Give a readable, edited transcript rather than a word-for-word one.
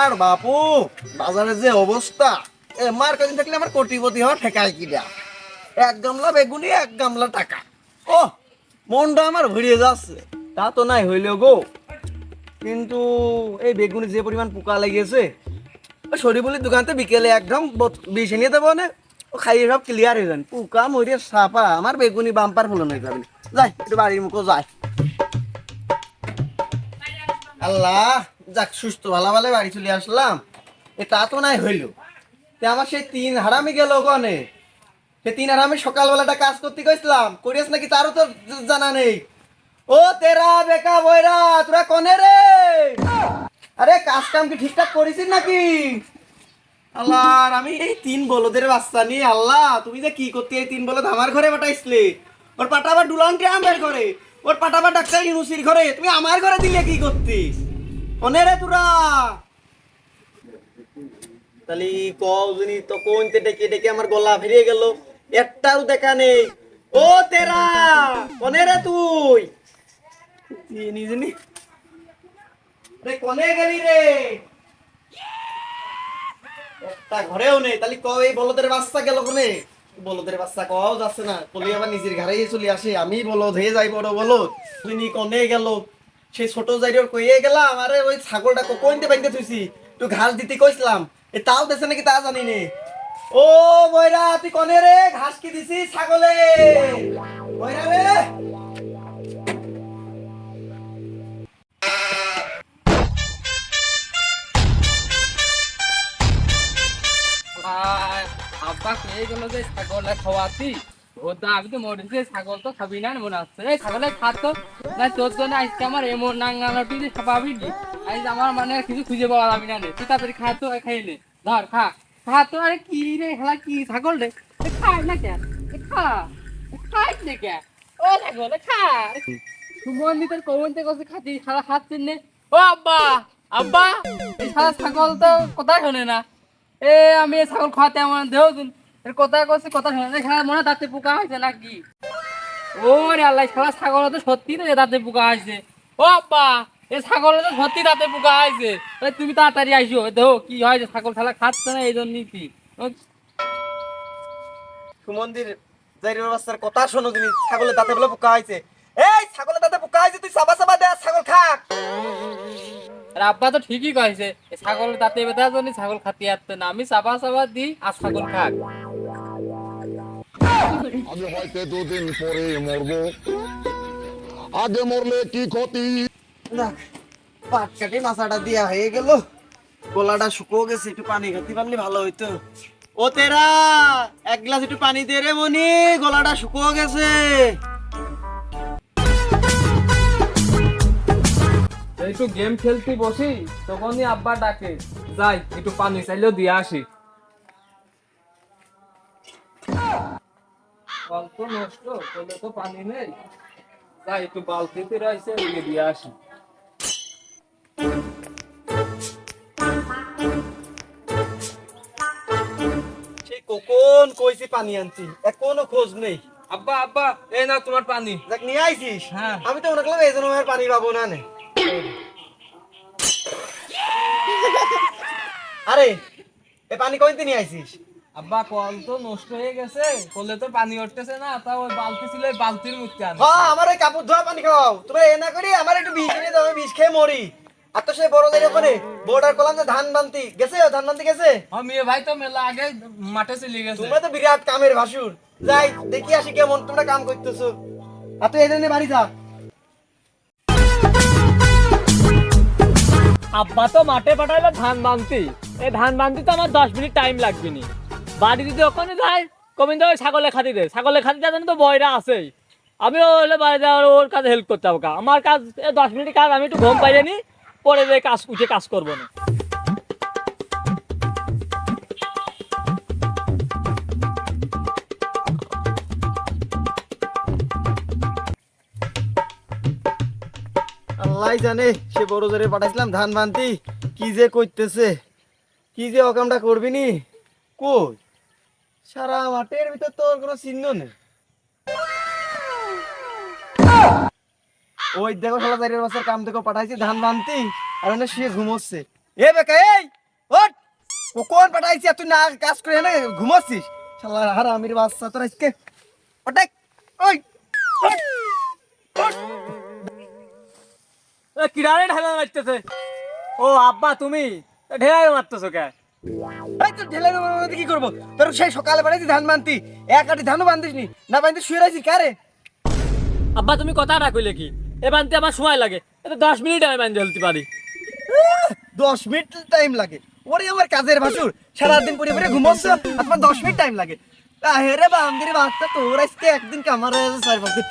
আর বাপু বাজারের যে অবস্থা, মার কাছে থাকলে আমার কোটিপতি হওয়া ঠেকায় কিনা। এক গামলা বেগুনি, এক গামলা টাকা। ও, মনটা আমার ভরিয়ে যাচ্ছে। তা তো নাই হইলেও গো, কিন্তু এই বেগুনি যে পরিমাণ পোকা লেগেছে, শরীফুলের দোকানতে বিকেলে একদম বিষ নিয়ে দেবো না, ও খাইয়ে সব ক্লিয়ার হয়ে যান। পোকা মরিয়ে সাপা আমার বেগুনি বাম্পার ফুলন হয়ে যাবে। যাই একটু বাড়ির মুখো যাই। আল্লাহ, যাক সুস্থ ভালো ভালো বাড়ি চলে আসলাম। তা তো নাই হইল, আমার সেই তিন হারামি গেল ওখানে। সে তিন হারামি সকালবেলাটা কাজ করতে গেছিলাম, করিস নাকি তারও তো জানা নেই। ও তেরা বেকা বইরা, তোরা কনে রে? আরে কাজ কাম কি ঠিকঠাক করেছিস নাকি? আল্লাহ, আমি এই তিন বলদের বাচ্চা নিয়ে, আল্লাহ তুমি যে কি করতে এই তিন বলদ আমার ঘরে পাঠাইছিলে। ওর পাঠাবার ডুলানকে আমার ঘরে, ওর পাঠাবার ডাক্তার ইউনুসির ঘরে, তুমি আমার ঘরে দিলে কি করতিস? কনে রে তোরা? তাহলে কজনই তো কোনতে ডেকে ডেকে আমার গলা ফিরিয়ে গেল, একটাও দেখা নেই। ও তেরা কনে রে তুই? নিজে কনে গেলি রে? একটা ঘরেও নেই। তাহলে ক এই বলদের বাচ্চা গেল কোনে? বলদের বাচ্চা কও যাচ্ছে না, কলি আবার নিজের ঘরেই চলে আসে। আমি বলদ হয়ে যাই, বড় বলদ। তুই কনে গেল? সেই ছোট জায়গার কইয়ে গেলাম, আরে ওই ছাগলটা কইতে বাইতে থুইছি, তুই ঘাস দিতে কইছিলাম, এ তাও দেছে নাকি তা জানি নে। ও বয়রা, তুই কনে রে? ঘাস কি দিছিস ছাগলে? বয়রা রে, আব্বা খেয়ে গেল যে ছাগলে খাওয়াতি। ওটা আমি তো মরেছি, ছাগল তো খাবি না মনে হচ্ছে। এই ছাগলে খাতো না তোর জন্য আজকে আমার এমন নাঙ্গালটি যে খাবি নি। আজ আমার মানে কিছু খুঁজে পাওয়া যাবি না। তুই তাড়াতাড়ি খাতো, খাই নে, ধর খা। খা তো। আরে কি রে খেলা, কি ছাগল রে? খাই না কে? খা, খাই না কে? ও ছাগল খা। সুমন তোর কমনতে কছে খাতি খালা খাচ্ছিস নে। ও আব্বা, আব্বা এই সারা ছাগল তো কোথায় শোনে না। এ আমি এই ছাগল খাওয়াতে আমার দেহ কথা কছে, কথা শোনে না। খেলা মনে হয় দাঁতে পোকা হয়েছে নাকি? ও রে আল্লাহ, খেলা ছাগল তো সত্যি তো দাঁতে পোকা হয়েছে। ও আব্বা, এই ছাগল তো সত্যি দাঁতে পোকা হয়েছে। তুমি তাড়াতাড়ি আইসো, দেখো কি হয়। ছাগল খেলা খাচ্ছে না এই জন্যই কি। সুমন্দির জাইরের বাচ্চার কথা শোনো তুমি। ছাগলের দাঁতে বলে পোকা হয়েছে। এই ছাগলের দাঁতে পোকা হয়েছে, তুই সাবা সাবা দে, ছাগল খাক। আর আব্বা তো ঠিকই কয়েছে, ছাগল দাঁতে ব্যথার জন্য ছাগল খাতে আসছে না। আমি চাবা চাবা দিই আর ছাগল খাক। আমি হয়তো দুদিন পরে মরবো, আগে মরলে কি ক্ষতি? না, পাট কাটি মাথাটা দিয়া হয়ে গেল, গলাটা শুকো গেছে। একটু পানি খেতে পারলে ভালো হইতো। ও তেরা, এক গ্লাস একটু পানি দে রে মনি, গলাটা শুকো গেছে। একটু গেম খেলতে বসি, তখনই আব্বা ডাকে, যাই একটু পানি চাইলেও দিয়ে আসি। অল্প নষ্ট করলে তো পানি নেই, যাই একটু বালতিতে রয়েছে দিয়ে আসি। সেই কখন কইছি পানি আনছি, এখনো খোঁজ নেই। আব্বা, আব্বা এই না তোমার পানি। দেখ নিয়ে আইছিস? হ্যাঁ। আমি তো মনে করলাম এই জন্য আর পানি পাবো না নে। আরে এ পানি কইতে নিয়ে আইছিস? আব্বা কল তো নষ্ট হয়ে গেছে, কলে তো পানি উঠতেছে না, তা ওই বালতি ছিল, ওই বালতির মধ্যে আন। হ্যাঁ, আমার ওই কাপড় ধোয়া পানি খাওয়াও। তোমরা এ না করি আমার একটু বিষ এনে দাও, আমি বিষ খেয়ে মরি। আর তো সেই বড় জায়গা করে বোর্ডার করলাম যে ধান বানতি গেছে, ধান বানতি গেছে। মেয়ে ভাই তো মেলা আগে মাঠে চলে গেছে। তোমরা তো বিরাট কামের ভাসুর। যাই দেখি আসি কেমন তোমরা কাম করতেছো। আর তুই এই জন্য বাড়ি যা। আব্বা তো মাঠে পাঠাইলো ধান বানতি, এই ধান বানতি তো আমার 10 মিনিট টাইম লাগবে নি। বাড়ি যদি ওখানে যাই, কমিন তো ছাগলে খাতি দে, ছাগলে খাতি দেওয়ার জন্য তো বয়রা আছেই। আমিও হলে বাড়ি যাওয়ার ওর কাছে হেল্প করতে হবে। আমার কাজ 10 মিনিট কাজ, আমি একটু ঘুম পাইলে নি, পরে যে কাজ উঠে কাজ করবো না। আল্লাহ জানে, সে বড় জোরে পাঠাইছিলাম ধান বানতি, কি যে করতেছে, কি যে অকামটা করবি নি। কই সারা মাঠের ভিতর তোর কোনো চিহ্ন নেই। ওই দেখো শালা জাইরের বাচ্চার কাম দেখো পাঠাইছি ধান বানতি, আর ওখানে শুয়ে ঘুমোচ্ছে। এ বেকা এই ওঠ ও কোন পাঠাইছি তুই না কাজ করে না ঘুমাচ্ছিস শালা হারামির বাচ্চা তোর আজকে ওটাই ওই ওঠ, ওঠ। কিরারে ঢেলা মারতেছে ও আব্বা তুমি ঢেলাই মারতেছো কে এই তো ঢেলে কি করবো তোর সেই সকালে বাড়াইছি ধান বানতি এক আটি ধানও বান্ধিস নি না বান্ধি শুয়ে রয়েছিস কারে আব্বা তুমি কথা রাখলে কি এ বানতে আমার সময় লাগে এটা 10 মিনিট আমি বান্ধে ফেলতে পারি 10 মিনিট টাইম লাগে ওরে আমার কাজের ভাসুর সারাদিন পরে পরে ঘুমোচ্ছ আপনার 10 মিনিট টাইম লাগে আরে বান্দির বাচ্চা তোর আজকে একদিন কামার 4-5 দিন